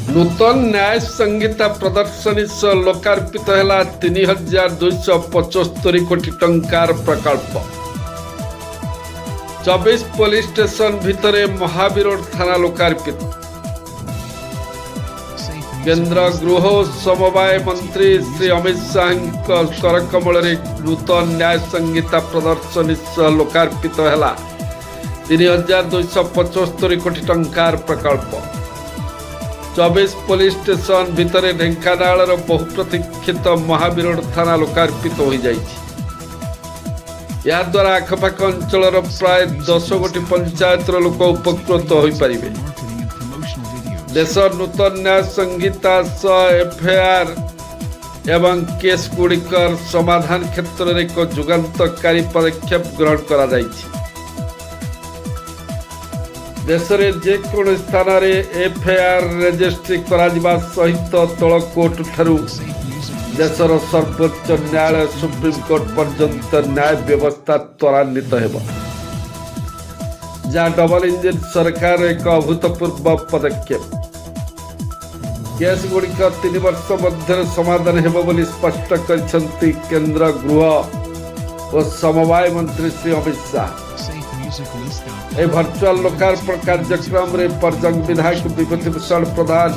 नूतन न्याय संहिता प्रदर्शनी सह लोकार्पित है 3275 कोटी टंकार प्रकल्प। 24 पुलिस स्टेशन भितर महावीर थाना लोकार्पित। केंद्र गृह समवाय मंत्री श्री अमित शाह करकमल नूतन न्याय संहिता प्रदर्शनी सह लोकार्पित है 3275 कोटी टंकार प्रकल्प। 24 पुलिस स्टेशन भितर ढेंकानाल बहुप्रतीक्षित महावीर थाना लोकार्पित हो जाइछि। या द्वारा आखपाख अंचल प्राय 10 कोटी पंचायत लोक उपकृत हो पारिबे। देश नूतन न्याय संहिता सह एफआईआर एवं केस गुड़िकर समाधान क्षेत्र में एक जुगान्तकारी पदक्षेप ग्रहण करा जाइछि। देश में जेको स्थान एफआईआर रेजिस्ट्री करा सहित तल कोर्ट ठारू देशर सर्वोच्च न्यायालय सुप्रीमकोर्ट पर्यंत न्याय व्यवस्था त्वरान्वित हो जहाँ डबल इंजिन सरकार एक अभूतपूर्व पदक्षेप। केस गुड़िक 3 वर्ष मध्य समाधान हेबो बोली स्पष्ट करिसेंती केंद्र गृह और समवाय मंत्री श्री अमित शाह। भर्चुआल लोकार्पण कार्यक्रम में परजंग विधायक विभूति भूषण प्रधान,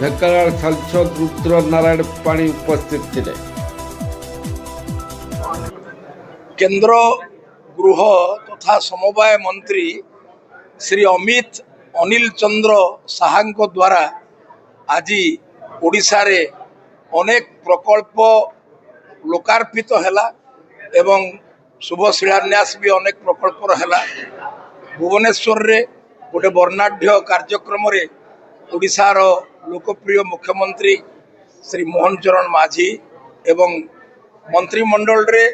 ढेंकानाल सांसद रुद्र नारायण पाणी उपस्थित थे। केंद्र गृह तथा समवाय मंत्री श्री अनिल चंद्र साहा द्वारा आज ओडिशा रे अनेक प्रकल्प लोकार्पित हैला एवं शुभ शिलान्यास भी अनेक प्रकल्पर है। भुवनेश्वर रे गोटे वर्णाढ़ कार्यक्रम रे ओडिशार लोकप्रिय मुख्यमंत्री श्री मोहन चरण माझी एवं मंत्रिमंडल रे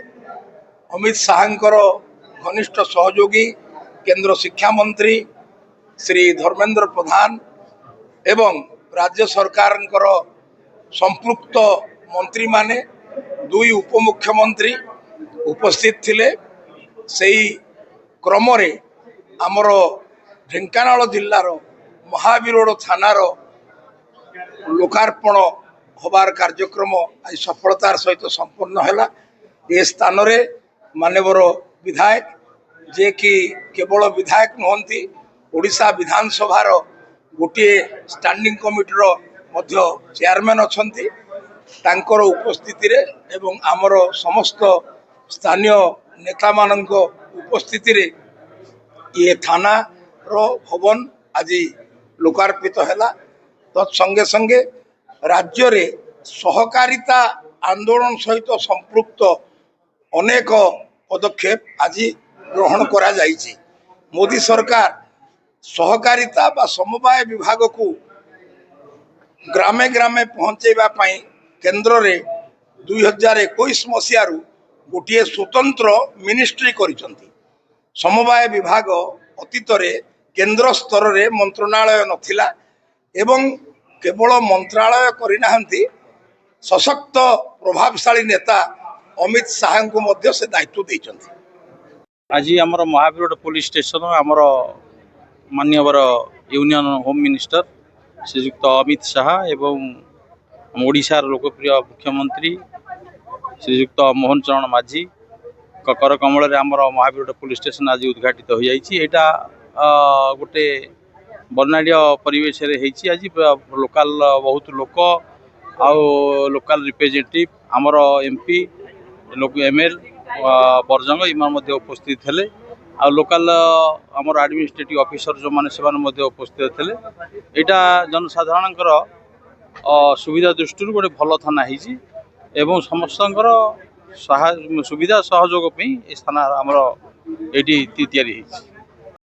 अमित शाहंकर घनिष्ठ सहयोगी केंद्र शिक्षा मंत्री श्री धर्मेंद्र प्रधान एवं राज्य सरकार संपृक्त मंत्री माने 2 उपमुख्यमंत्री उपस्थित थिले। सेही क्रम रे आमर ढेंकानाल जिल्लार महावीर थानार लोकार्पण होबार कार्यक्रम आज सफलतार सहित संपन्न है। ए स्थान रे मानवर विधायक जे कि केवल विधायक नुहंती ओडिशा विधानसभार गोटे स्टैंडिंग कमिटीर मध्य चेयरमैन अछंती तांकर उपस्थिति रे एवं आमर समस्त स्थानीय नेता मानक उपस्थिति रे ये थाना रो भवन आज लोकार्पित है। तत्संगे संगे राज्य रे सहकारिता आंदोलन सहित संपृक्त अनेक पदक्षेप आज ग्रहण करा जाइछि। मोदी सरकार सहकारिता बा समवाय विभाग को ग्रामे ग्रामे पहुंचेबा पई केंद्र रे 2021 मसीह गोटे स्वतंत्र मिनिस्ट्री करिसंती। समवाय विभाग अतीत रे केंद्र स्तर रे मंत्रणालय नथिला एवं केवल मंत्रालय करिनाहंती सशक्त प्रभावशाली नेता अमित शाह को मध्य से दायित्व देइचंती। आज आमर महावीर पुलिस स्टेशन आमर माननीय यूनियन होम मिनिस्टर श्रीयुक्त अमित शाह एवं ओडिशार लोकप्रिय मुख्यमंत्री श्रीयुक्त मोहन चरण माझी कर कमल आमर महावीर पुलिस स्टेशन आज उद्घाटित हो जाइए। गोटे वर्णाढ़ परिवेश आज लोकल बहुत लोक आउ लोकल रिप्रेजेंटेटिव आमर एमपी एमएल परजंग इमान उपस्थित थे आ लोकल आमर एडमिनिस्ट्रेटिव ऑफिसर जो माने से उपस्थित थे। यहाँ जनसाधारण सुविधा दृष्टि गोटे भल थाना होती एवं समस्त सुविधा सहयोग ये थाना आमर ये तैयारी होती।